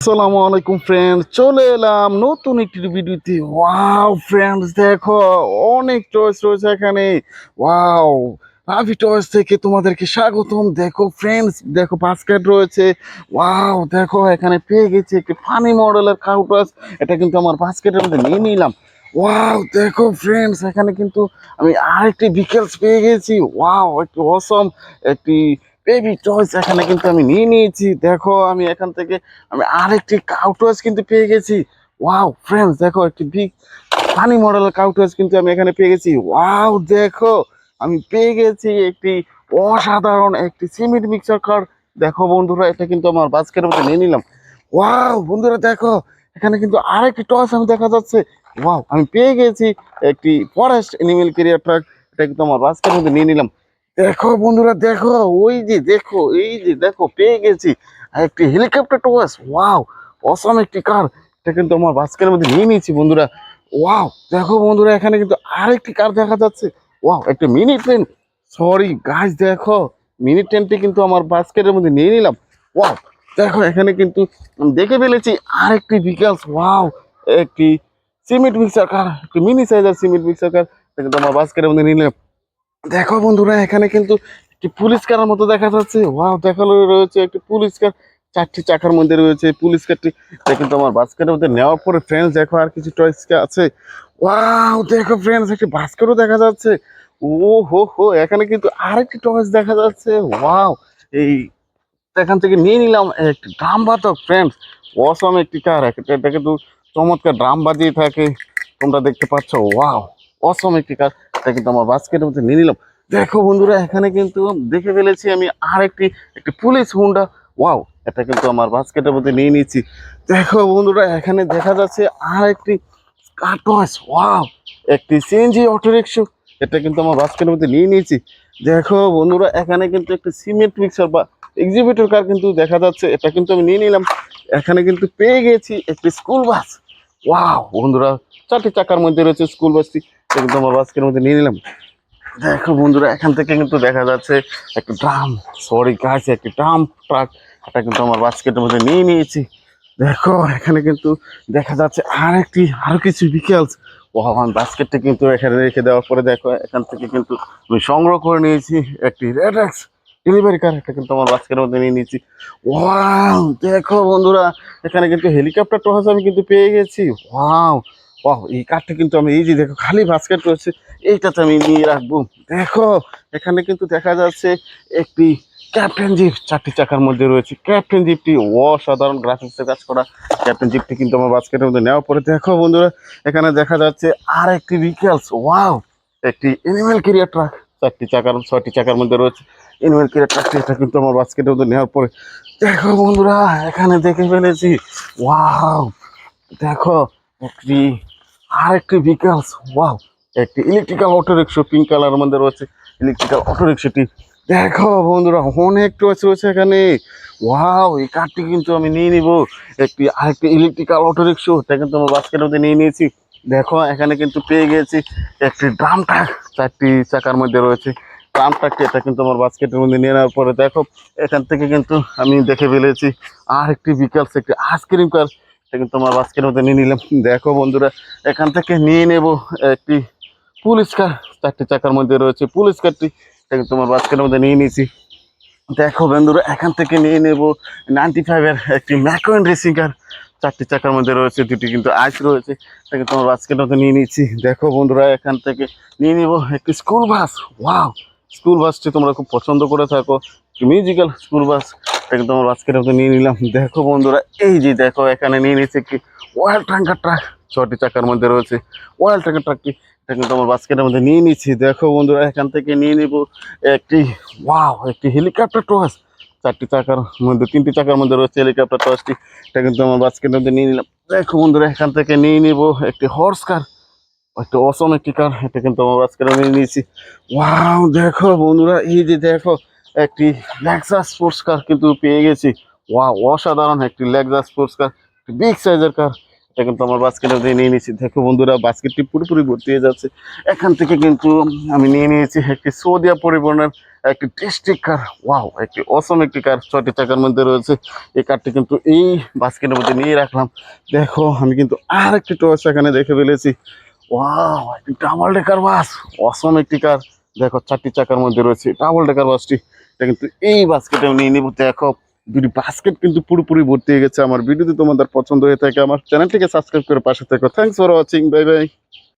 আসসালামু আলাইকুম ফ্রেন্ডস, চলে এলাম নতুন একটি ভিডিওতে। ওয়াও ফ্রেন্ডস, দেখো অনেক চয়েস রয়েছে এখানে। ওয়াও, রাভি টয়েস থেকে তোমাদেরকে স্বাগতম। দেখো ফ্রেন্ডস, দেখো বাস্কেট রয়েছে। ওয়াও, দেখো এখানে পেয়ে গেছি একটি ফানি মডেলের কাউটাস। এটা কিন্তু আমার বাস্কেটের মধ্যে নিয়ে নিলাম। ওয়াও, দেখো ফ্রেন্ডস, এখানে কিন্তু আমি আরেকটি বিকেলস পেয়ে গেছি। ওয়াও, একটি অসম একটি বেবি টয়েস এখানে কিন্তু আমি নিয়ে নিয়েছি। দেখো আমি এখান থেকে আমি আরেকটি কাউটওয়াচ কিন্তু পেয়ে গেছি। ওয়াও ফ্রেন্ডস, দেখো একটি বিগ ফানি মডেলের কাউটওয়াচ কিন্তু আমি এখানে পেয়ে গেছি। ওয়াও, দেখো আমি পেয়ে গেছি একটি অসাধারণ একটি সিমেন্ট মিক্সার কার। দেখো বন্ধুরা, এটা কিন্তু আমার বাস্কেটের মধ্যে নিয়ে নিলাম। ওয়াও বন্ধুরা, দেখো এখানে কিন্তু আরেকটি টস আমি দেখা যাচ্ছে। ওয়াও, আমি পেয়ে গেছি একটি ফরেস্ট এনিমেল ক্যারিয়ার ট্রাক। এটা কিন্তু আমার বাস্কেটের মধ্যে নিয়ে নিলাম। দেখো বন্ধুরা, দেখো ওই যে দেখো, এই যে দেখো পেয়ে গেছি একটি হেলিকপ্টার টস। ওয়াও, অসম একটি কার। এটা কিন্তু আমার বাস্কেটের মধ্যে নিয়ে নিয়েছি বন্ধুরা। ওয়াও, দেখো বন্ধুরা, এখানে কিন্তু আরেকটি কার দেখা যাচ্ছে। ওয়াও, একটা মিনি ট্রেন। সরি গাইস, দেখো মিনি ট্রেনটি কিন্তু আমার বাস্কেটের মধ্যে নিয়ে নিলাম। ওয়াও, দেখো এখানে কিন্তু আমি দেখে ফেলেছি আরেকটি ভিকেলস। ওয়াও, একটি সিমেন্ট মিক্সার কার, একটি মিনি সাইজের সিমেন্ট মিক্সার কার। এটা কিন্তু আমার বাস্কেটের মধ্যে নিয়ে নিলাম। দেখো বন্ধুরা, এখানে কিন্তু একটি পুলিশ কারের মতো দেখা যাচ্ছে। ওয়াও, দেখালো রয়েছে একটি পুলিশ কার, চারটি চাকার মধ্যে রয়েছে পুলিশ কারটি। এটা কিন্তু আমার বাস্কেটের মধ্যে নেওয়ার পরে ফ্রেন্ডস, দেখো আর কিছু টয়েস আছে। ওয়াও, দেখো ফ্রেন্ডস, একটি বাস্কেটও দেখা যাচ্ছে। ও হো হো, এখানে কিন্তু আরেকটি টয়েস দেখা যাচ্ছে। ওয়াও, এই এখান থেকে নিয়ে নিলাম একটি ড্রাম বাদক ফ্রেন্ডস। অসম একটি কার, এটা কিন্তু চমৎকার ড্রাম বাজিয়ে থাকে, তোমরা দেখতে পাচ্ছ। ওয়াও, অসম একটি কার। এটা কিন্তু আমার বাস্কেটের মধ্যে নিয়ে নিলাম। দেখো বন্ধুরা, এখানে কিন্তু দেখে ফেলেছি আমি একটি পুলিশ হুন্ডা। ওয়াও, এটা কিন্তু আমার বাস্কেটের মধ্যে নিয়ে নিয়েছি। দেখো বন্ধুরা, এখানে দেখা যাচ্ছে আরেকটি কার্টস। ওয়াও, একটি সিএনজি অটোরিকশা। এটা কিন্তু আমার বাস্কেটের মধ্যে নিয়ে নিয়েছি। দেখো বন্ধুরা, এখানে কিন্তু একটি সিমেন্ট মিক্সার বা এক্সিবিটর কার কিন্তু দেখা যাচ্ছে। এটা কিন্তু আমি নিয়ে নিলাম। এখানে কিন্তু পেয়ে গেছি একটি স্কুল বাস। ওয়াও বন্ধুরা, চারটি চাকার মধ্যে রয়েছে স্কুল বাসটি। এটা কিন্তু আমার বাস্কের মধ্যে নিয়ে নিলাম। দেখো বন্ধুরা, এখান থেকে কিন্তু দেখা যাচ্ছে একটা ড্রাম, সরি গাছ, একটি ড্রাম ট্রাক। এটা কিন্তু আমার বাস্কেটের মধ্যে নিয়ে নিয়েছি। দেখো এখানে কিন্তু দেখা যাচ্ছে আরো কিছু বিকেলস। ও আমার বাস্কেটটা কিন্তু এখানে রেখে দেওয়ার পরে দেখো এখান থেকে কিন্তু আমি সংগ্রহ করে নিয়েছি একটি রেডেক্স ডেলিভারি কার। এটা কিন্তু আমার বাস্কেটের মধ্যে নিয়ে নিয়েছি। ওয়াও, দেখো বন্ধুরা, এখানে কিন্তু হেলিকপ্টার টস আমি কিন্তু পেয়ে গেছি। ওয়াও, ওয়াও, এই কারটা কিন্তু আমি এই যে দেখো খালি বাস্কেট রয়েছে, এইটাতে আমি নিয়ে রাখবো। দেখো এখানে কিন্তু দেখা যাচ্ছে একটি ক্যাপ্টেন জিপ, চারটি চাকার মধ্যে রয়েছে ক্যাপ্টেন জিপটি। অসাধারণ গ্রাফিক্সের কাজ করা ক্যাপ্টেন জিপটি কিন্তু আমার বাস্কেটের মধ্যে নেওয়ার পরে দেখো বন্ধুরা, এখানে দেখা যাচ্ছে আর একটি ভিকেলস। ওয়াও, একটি এনিম্যাল ক্যারিয়ার ট্রাক, ছয়টি চাকার মধ্যে রয়েছে এনিম্যাল ক্যারিয়ার ট্রাকটি। এটা কিন্তু আমার বাস্কেটের মধ্যে নেওয়ার পরে দেখো বন্ধুরা, এখানে দেখে ফেলেছি। ওয়াও, দেখো একটি আরেকটি ভিকেলস। ওয়াও, একটি ইলেকট্রিক্যাল অটো রিক্সা, পিঙ্ক কালারের মধ্যে রয়েছে ইলেকট্রিক্যাল অটো রিক্সাটি। দেখো বন্ধুরা, অনেক টয়েস রয়েছে এখানে। ওয়াও, এই কারটি কিন্তু আমি নিয়ে নিব। আরেকটি ইলেকট্রিক্যাল অটো রিক্সা, এটা কিন্তু আমার বাস্কেটের মধ্যে নিয়ে নিয়েছি। দেখো এখানে কিন্তু পেয়ে গেছি একটি ড্রাম ট্রাক, চারটি চাকার মধ্যে রয়েছে ড্রাম ট্রাকটি। এটা কিন্তু আমার বাস্কেটের মধ্যে নিয়ে নেওয়ার পরে দেখো এখান থেকে কিন্তু আমি দেখে ফেলেছি আর একটি বিকেলস, একটি আইসক্রিম কার। এটা কিন্তু আমার বাস্কেটের মধ্যে নিয়ে নিলাম। দেখো বন্ধুরা, এখান থেকে নিয়ে নেব একটি পুলিশ কার, চারটি চাকার মধ্যে রয়েছে পুলিশ কারটি। এটা কিন্তু আমার বাস্কেটের মধ্যে নিয়ে নিয়েছি। দেখো বন্ধুরা, এখান থেকে নিয়ে নেব 95-এর একটি ম্যাকওয়েন রেসিং কার, চারটি চাকার মধ্যে রয়েছে, দুটি কিন্তু আইস রয়েছে। এটা কিন্তু আমার বাস্কেটের মধ্যে নিয়ে নিয়েছি। দেখো বন্ধুরা, এখান থেকে নিয়ে নেব একটি স্কুল বাস। ওয়াও, স্কুল বাসটি তোমরা খুব পছন্দ করে থাকো, মিউজিক্যাল স্কুল বাস। এটা কিন্তু আমার বাস্কেটের মধ্যে নিয়ে নিলাম। দেখো বন্ধুরা, এই যে দেখো এখানে নিয়ে নিয়েছে একটি অয়েল ট্যাঙ্কার ট্রাক, ছয়টি চাকার মধ্যে রয়েছে অয়েল ট্যাঙ্কার ট্রাকটি। এটা কিন্তু আমার বাস্কেটের মধ্যে নিয়ে নিচ্ছি। দেখো বন্ধুরা, এখান থেকে নিয়ে নিব একটি, ওয়াও, একটি হেলিকপ্টার টস, চারটি চাকার মধ্যে, তিনটি চাকার মধ্যে রয়েছে হেলিকপ্টার টসটি। এটা কিন্তু আমার বাস্কেটের মধ্যে নিয়ে নিলাম। দেখো বন্ধুরা, এখান থেকে নিয়ে নিব একটি হর্স কার, একটা অসম একটি কার। এটা কিন্তু আমার বাস্কেটে নিয়ে নিয়েছি। ওয়াও, দেখো বন্ধুরা, এই যে দেখো একটি লেক্সাস স্পোর্টস কার কিন্তু পেয়ে গেছি। ওয়াও, অসাধারণ একটি লেক্সাস স্পোর্টস কার, বিগ সাইজের কার। এটা কিন্তু আমার বাস্কেটের মধ্যে নিয়ে নিয়েছি। দেখো বন্ধুরা, বাস্কেটটি পুরোপুরি ভর্তি হয়ে যাচ্ছে। এখান থেকে কিন্তু আমি নিয়ে নিয়েছি একটি সৌদিয়া পরিবহনের একটি টেস্টি কার। ওয়াও, একটি অসম একটি কার 6টি চাকার মধ্যে রয়েছে। এই কারটি কিন্তু এই বাস্কেটের মধ্যে নিয়ে রাখলাম। দেখো আমি কিন্তু আর একটি টয়েস এখানে দেখে ফেলেছি। ওয়াও, একটি ডাবল ডেকার বাস, অসম একটি কার। দেখো 4টি চাকার মধ্যে রয়েছে ডাবল ডেকার বাসটি। এটা কিন্তু এই বাস্কেটে নিয়ে নিব। দেখো দুটি বাস্কেট কিন্তু পুরোপুরি ভর্তি হয়ে গেছে। আমার ভিডিওটি তোমাদের পছন্দ হয়ে থাকে আমার চ্যানেলটিকে সাবস্ক্রাইব করে পাশে থেকো। Thanks for watching, bye bye.